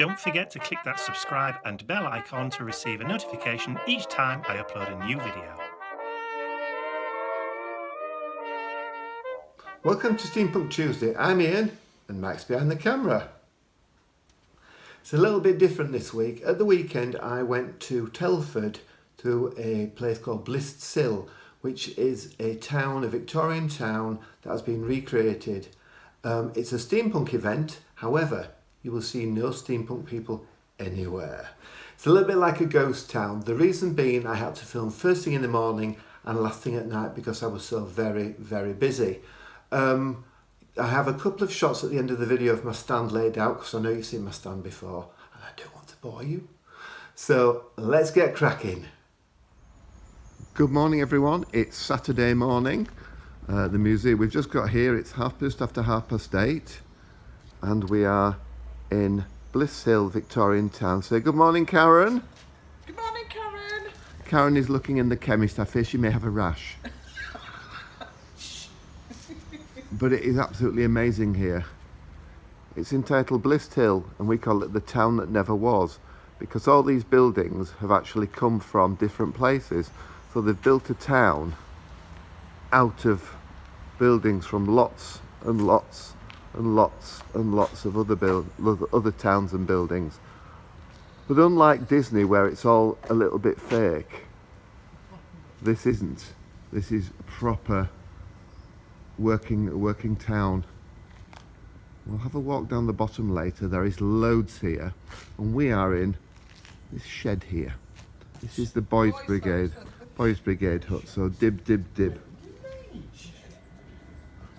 Don't forget to click that subscribe and bell icon to receive a notification each time I upload a new video. Welcome to Steampunk Tuesday. I'm Ian and Max behind the camera. It's a little bit different this week. At the weekend I went to Telford to a place called Blists Hill, which is a town, a Victorian town that has been recreated. It's a steampunk event, however, you will see no steampunk people anywhere. It's a little bit like a ghost town. The reason being I had to film first thing in the morning and last thing at night because I was so very, very busy. I have a couple of shots at the end of the video of my stand laid out because I know you've seen my stand before and I don't want to bore you. So let's get cracking. Good morning everyone, it's Saturday morning. The museum we've just got here, it's just after 8:30 and we are in Blists Hill, Victorian town. Say good morning, Karen. Good morning, Karen. Karen is looking in the chemist. I fear she may have a rash. But it is absolutely amazing here. It's entitled Blists Hill and we call it the town that never was because all these buildings have actually come from different places. So they've built a town out of buildings from lots and lots and lots and lots of other towns and buildings. But unlike Disney where it's all a little bit fake, this isn't. This is a proper working town. We'll have a walk down the bottom later. There is loads here and we are in this shed here. This is the Boys Brigade Hut, so dib dib dib.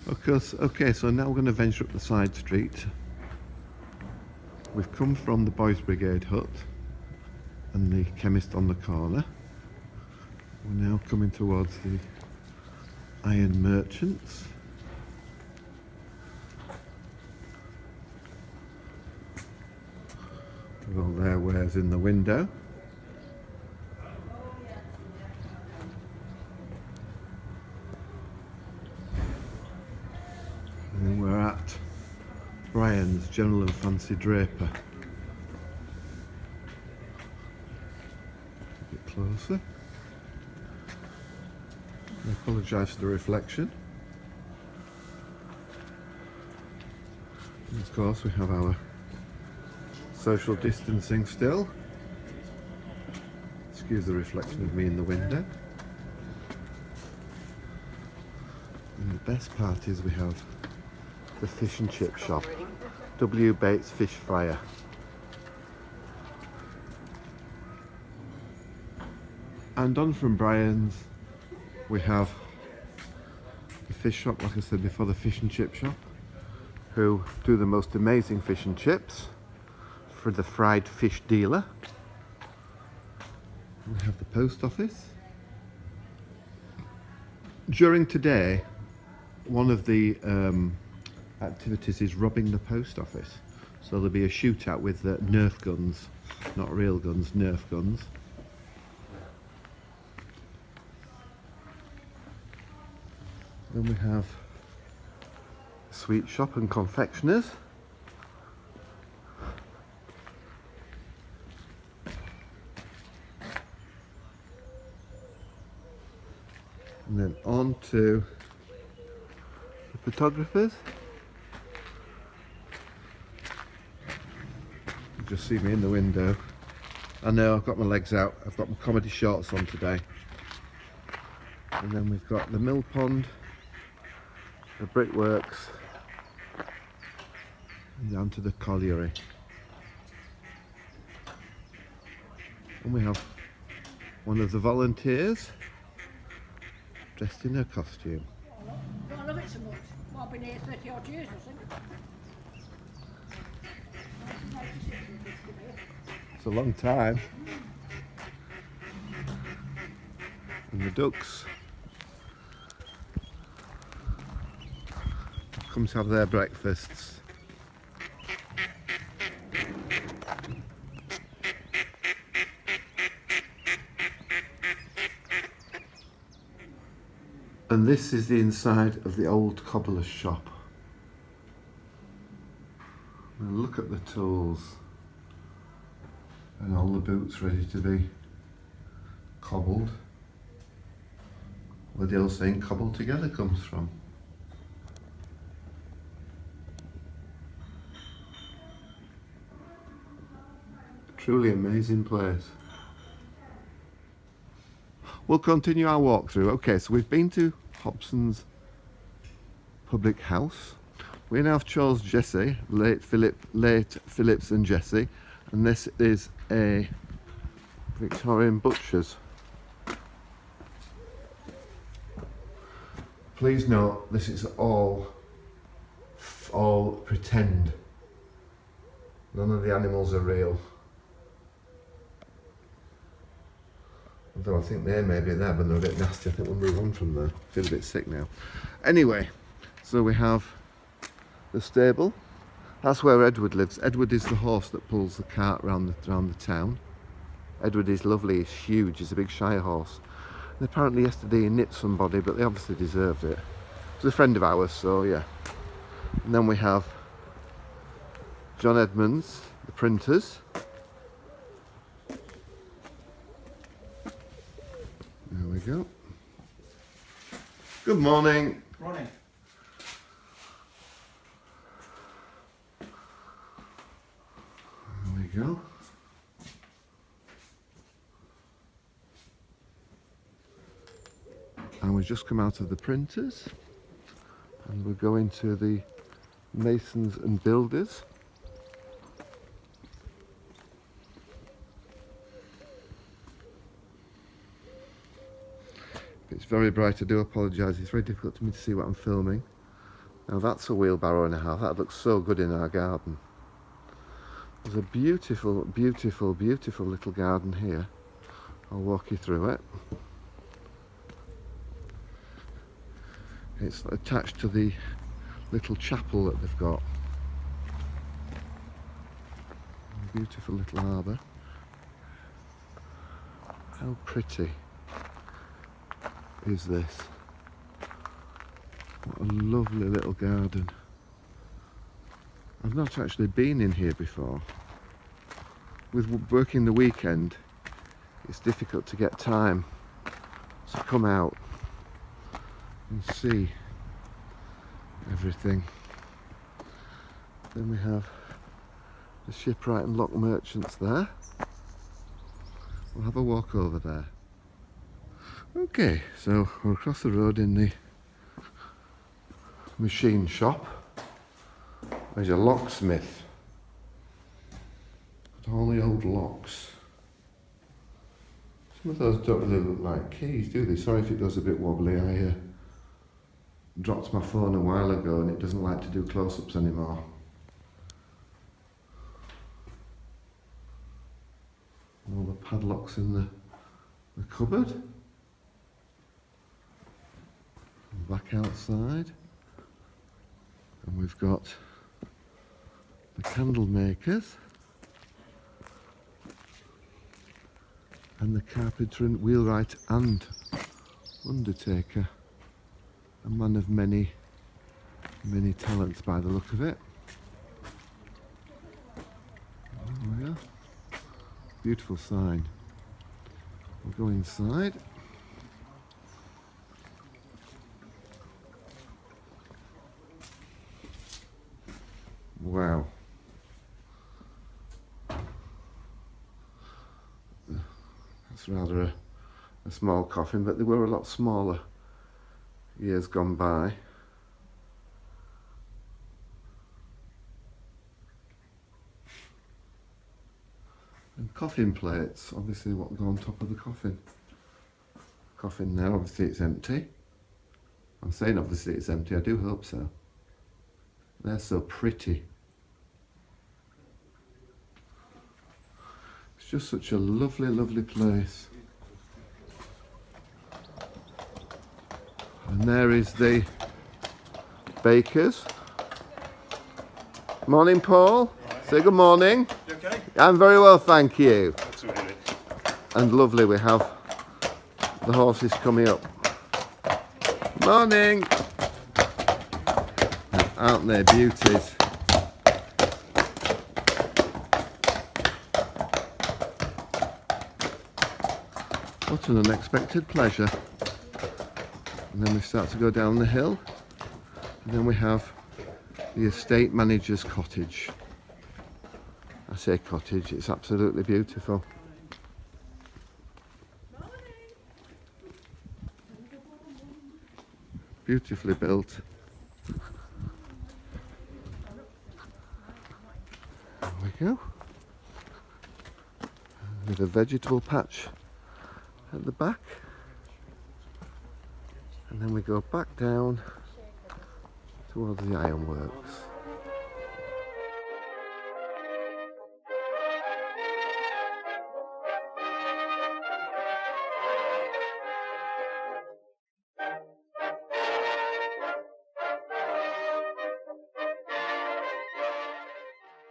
Okay, so now we're going to venture up the side street. We've come from the Boys Brigade Hut and the chemist on the corner. We're now coming towards the Iron Merchants. With all their wares in the window. And we're at Brian's General and Fancy Draper. A bit closer. I apologise for the reflection. And of course we have our social distancing still. Excuse the reflection of me in the window. And the best part is we have the fish and chip shop, W. Bates Fish Fryer. And on from Brian's we have the fish shop, like I said before, the fish and chip shop, who do the most amazing fish and chips for the fried fish dealer. We have the post office. During today, one of the activities is robbing the post office. So there'll be a shootout with Nerf guns, not real guns, Nerf guns. Then we have a sweet shop and confectioners. And then on to the photographers. You just see me in the window. I know I've got my legs out. I've got my comedy shorts on today. And then we've got the mill pond, the brickworks, and down to the colliery. And we have one of the volunteers dressed in her costume. I love it so much. Well, I've been here 30 odd years, I think. It's a long time. And the ducks come to have their breakfasts. And this is the inside of the old Cobbler Shop. Now look at the tools. all the boots ready to be cobbled. Where the old saying cobbled together comes from. Truly amazing place. We'll continue our walkthrough. Okay, so we've been to Hobson's Public House. We now have Charles Jesse, late Phillips and Jesse, and this is a Victorian butcher's. Please note, this is all pretend. None of the animals are real. Although I think they may be there, but they're a bit nasty. I think we'll move on from there. I feel a bit sick now. Anyway, so we have the stable. That's where Edward lives. Edward is the horse that pulls the cart around the town. Edward is lovely, he's huge, he's a big Shire horse. And apparently yesterday he nipped somebody, but they obviously deserved it. He's a friend of ours, so yeah. And then we have John Edmonds, the printers. There we go. Good morning. Morning. There we go. And we've just come out of the printers and we're going to the masons and builders. It's very bright, I do apologise, it's very difficult for me to see what I'm filming. Now that's a wheelbarrow and a half, that looks so good in our garden. There's a beautiful, beautiful, beautiful little garden here. I'll walk you through it. It's attached to the little chapel that they've got. A beautiful little harbour. How pretty is this? What a lovely little garden. I've not actually been in here before. With working the weekend, it's difficult to get time to come out and see everything. Then we have the shipwright and lock merchants there. We'll have a walk over there. Okay, so we're across the road in the machine shop. There's a locksmith. Got all the old locks. Some of those don't really look like keys, do they? Sorry if it goes a bit wobbly. I dropped my phone a while ago and it doesn't like to do close-ups anymore. All the padlocks in the cupboard. Back outside, and we've got the candle makers and the carpenter and wheelwright and undertaker, a man of many talents by the look of it. There we are. Beautiful sign. We'll go inside. Wow. That's rather a small coffin, but they were a lot smaller years gone by. And coffin plates, obviously what go on top of the coffin. Coffin now, obviously it's empty. I'm saying obviously it's empty, I do hope so. They're so pretty. It's just such a lovely, lovely place. And there is the bakers. Morning, Paul. Right. Say good morning. You okay? I'm very well, thank you. Absolutely. And lovely, we have the horses coming up. Morning. Aren't they beauties? What an unexpected pleasure. And then we start to go down the hill. And then we have the estate manager's cottage. I say cottage, it's absolutely beautiful. Beautifully built. There we go. With a vegetable patch at the back. And then we go back down towards the ironworks.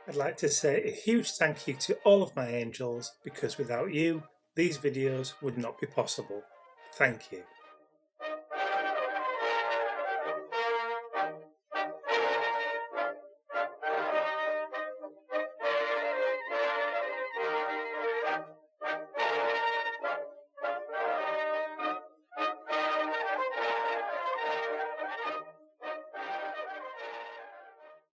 I'd like to say a huge thank you to all of my angels, because without you, these videos would not be possible. Thank you.